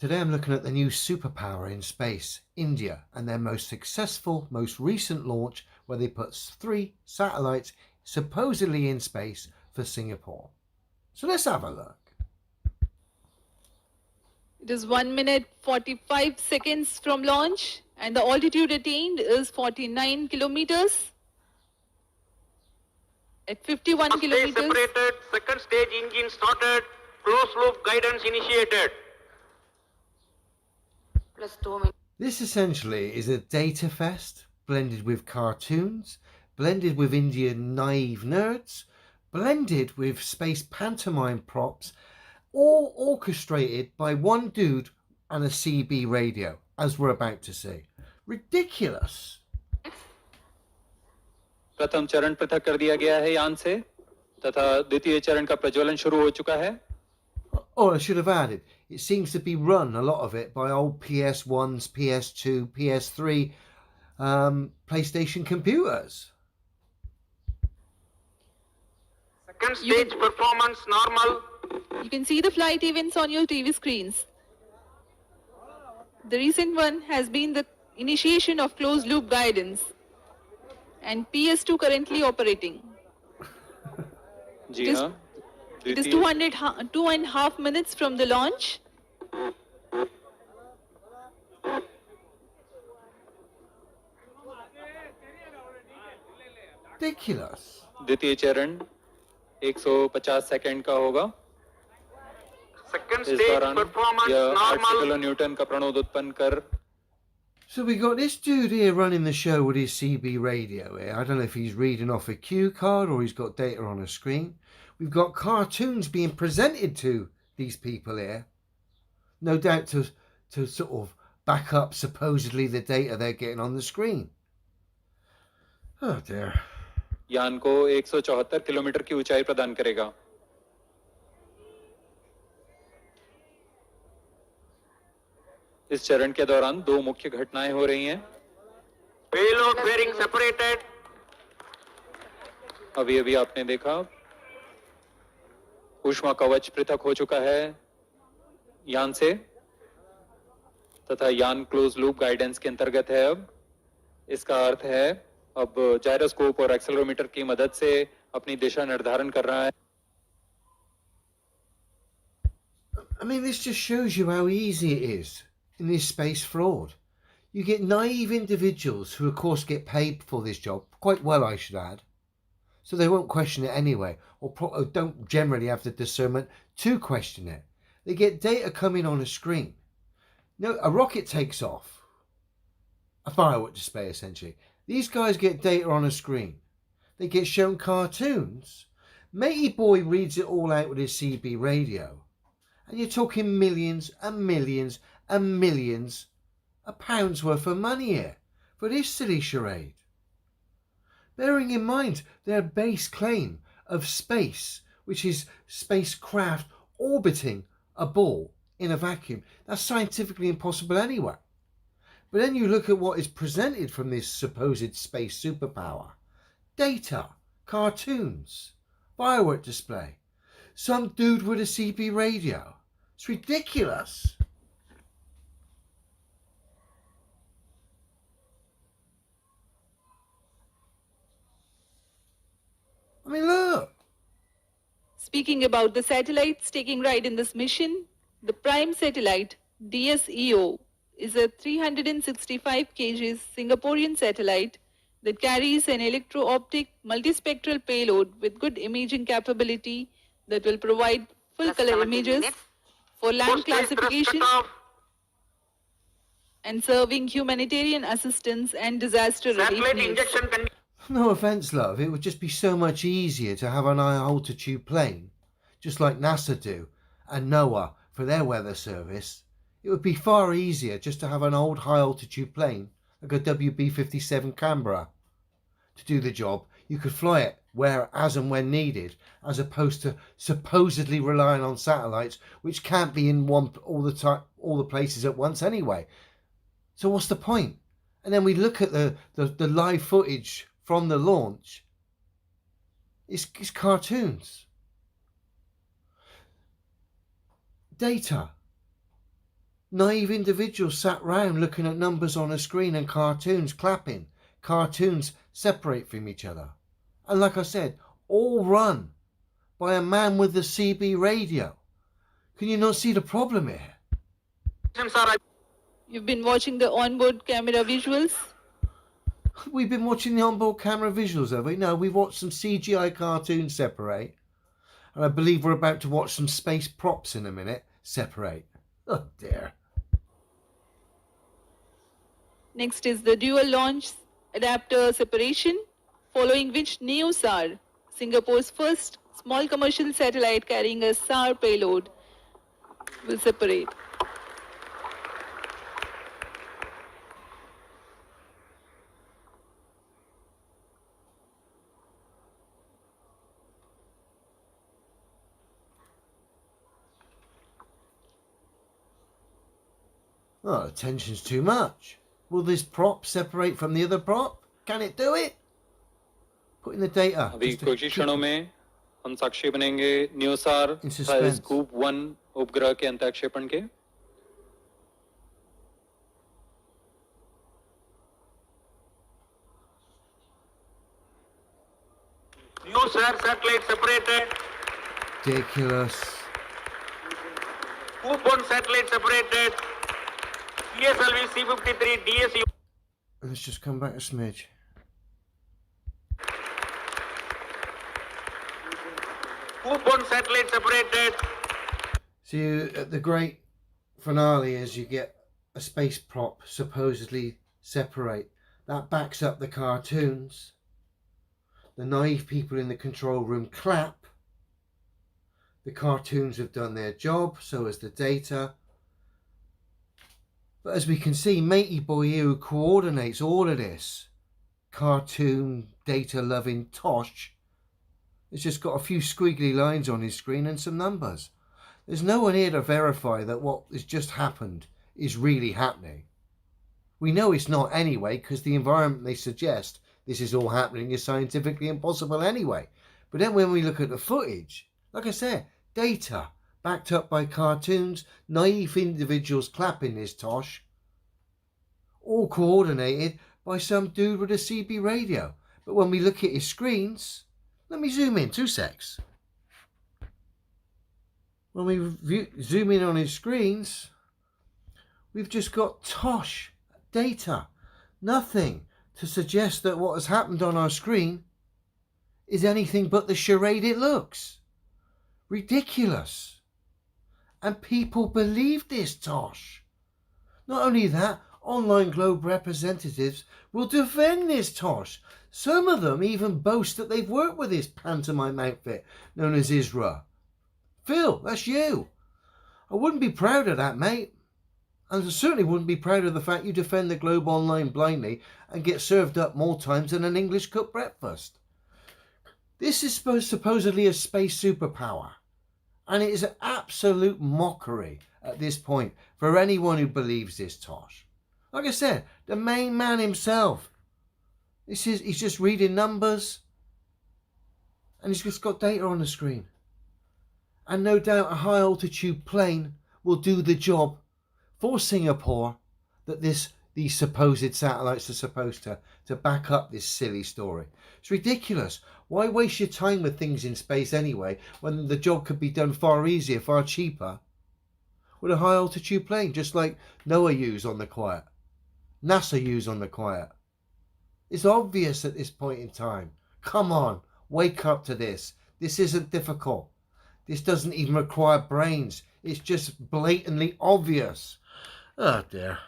Today I'm looking at the new superpower in space, India, and their most successful, most recent launch where they put 3 satellites supposedly in space for Singapore. So let's have a look. It is 1 minute 45 seconds from launch and the altitude attained is 49 kilometers. At 51 kilometers. Stage separated, second stage engine started, closed loop guidance initiated. This essentially is a data fest blended with cartoons, blended with Indian naive nerds, blended with space pantomime props, all orchestrated by one dude and a CB radio, as we're about to see. Ridiculous. प्रथम चरण पृथक कर दिया गया है यान से तथा द्वितीय चरण का प्रज्वलन शुरू हो चुका है. Oh, I should have added, it seems to be run, a lot of it, by old PS1s, PS2, PS3, PlayStation computers. Second stage performance normal. You can see the flight events on your TV screens. The recent one has been the initiation of closed loop guidance and PS2 currently operating. It is 2.5 minutes from the launch. Ridiculous. द्वितीय चरण 150 second का होगा. Second इस stage दौरान performance यह 8 normal. Kilonewton का प्रणोद उत्पन्न कर. So we got this dude here running the show with his CB radio here. I don't know if he's reading off a cue card or he's got data on a screen. We've got cartoons being presented to these people here. No doubt to sort of back up supposedly the data they're getting on the screen. Oh dear. यान को 174 kilometre की ऊंचाई प्रदान करेगा. इस चरण के दौरान 2 मुख्य घटनाएं हो रही हैं. Payload bearing separated. अभी आपने देखा ऊष्मा कवच पृथक हो चुका है यान से तथा यान क्लोज लूप गाइडेंस के अंतर्गत है. अब इसका अर्थ है अब जायरोस्कोप और एक्सेलेरोमीटर की मदद से अपनी दिशा निर्धारण कर रहा है. I mean, this just shows you how easy it is in this space fraud. You get naive individuals who, of course, get paid for this job, quite well, I should add, so they won't question it anyway, or don't generally have the discernment to question it. They get data coming on a screen. No, a rocket takes off, a firework display essentially. These guys get data on a screen. They get shown cartoons. Matey Boy reads it all out with his CB radio. And you're talking millions and millions and millions of pounds worth of money here for this silly charade. Bearing in mind their base claim of space, which is spacecraft orbiting a ball in a vacuum. That's scientifically impossible anyway. But then you look at what is presented from this supposed space superpower. Data, cartoons, firework display, some dude with a CB radio. It's ridiculous. I mean, look. Speaking about the satellites taking ride in this mission, the prime satellite DSEO is a 365 kg Singaporean satellite that carries an electro-optic multispectral payload with good imaging capability that will provide full color images for land classification and serving humanitarian assistance and disaster relief Satellite needs. injection No offence, love, it would just be so much easier to have an high-altitude plane, just like NASA do, and NOAA for their weather service. It would be far easier just to have an old high-altitude plane, like a WB-57 Canberra, to do the job. You could fly it where, as and when needed, as opposed to supposedly relying on satellites, which can't be in all the places at once anyway. So what's the point? And then we look at the live footage from the launch. It's cartoons. Data. Naive individuals sat round looking at numbers on a screen and cartoons clapping. Cartoons separate from each other. And like I said, all run by a man with a CB radio. Can you not see the problem here? You've been watching the onboard camera visuals. We've been watching the onboard camera visuals, have we? No, we've watched some CGI cartoons separate. And I believe we're about to watch some space props in a minute separate. Oh dear. Next is the dual launch adapter separation, following which NeoSAR, Singapore's first small commercial satellite carrying a SAR payload, will separate. Oh, the tension's too much. Will this prop separate from the other prop? Can it do it? Put in the data. अभी कुछ ही क्षणों में हम साक्षी बनेंगे न्यूसार In suspense. Scoop 1 उपग्रह के अंतःक्षेपण के। New SAR satellite separated. Ridiculous. Scoop 1 satellite separated. PSLV C-53 DSU. Let's just come back a smidge. Scoop 1 satellite separated. See, at the great finale is you get a space prop supposedly separate. That backs up the cartoons. The naive people in the control room clap. The cartoons have done their job, so has the data. But as we can see, Matey Boy here, who coordinates all of this cartoon data loving tosh, has just got a few squiggly lines on his screen and some numbers. There's no one here to verify that what has just happened is really happening. We know it's not anyway, because the environment they suggest this is all happening is scientifically impossible anyway. But then when we look at the footage, like I said, data backed up by cartoons, naive individuals clapping this tosh, all coordinated by some dude with a CB radio. But when we look at his screens, let me zoom in, 2 secs. When we zoom in on his screens, we've just got tosh data, nothing to suggest that what has happened on our screen is anything but the charade it looks. Ridiculous. And people believe this tosh. Not only that, Online Globe representatives will defend this tosh. Some of them even boast that they've worked with this pantomime outfit known as ISRA. Phil, that's you. I wouldn't be proud of that, mate. And I certainly wouldn't be proud of the fact you defend the Globe Online blindly and get served up more times than an English cooked breakfast. This is supposedly a space superpower. And it is an absolute mockery at this point for anyone who believes this tosh. Like I said, the main man himself. He's just reading numbers. And he's just got data on the screen. And no doubt a high altitude plane will do the job for Singapore that these supposed satellites are supposed to back up this silly story. It's ridiculous. Why waste your time with things in space anyway when the job could be done far easier, far cheaper with a high altitude plane, just like NOAA use on the quiet, NASA use on the quiet. It's obvious at this point in time. Come on, wake up to this. This isn't difficult. This doesn't even require brains. It's just blatantly obvious. Oh dear.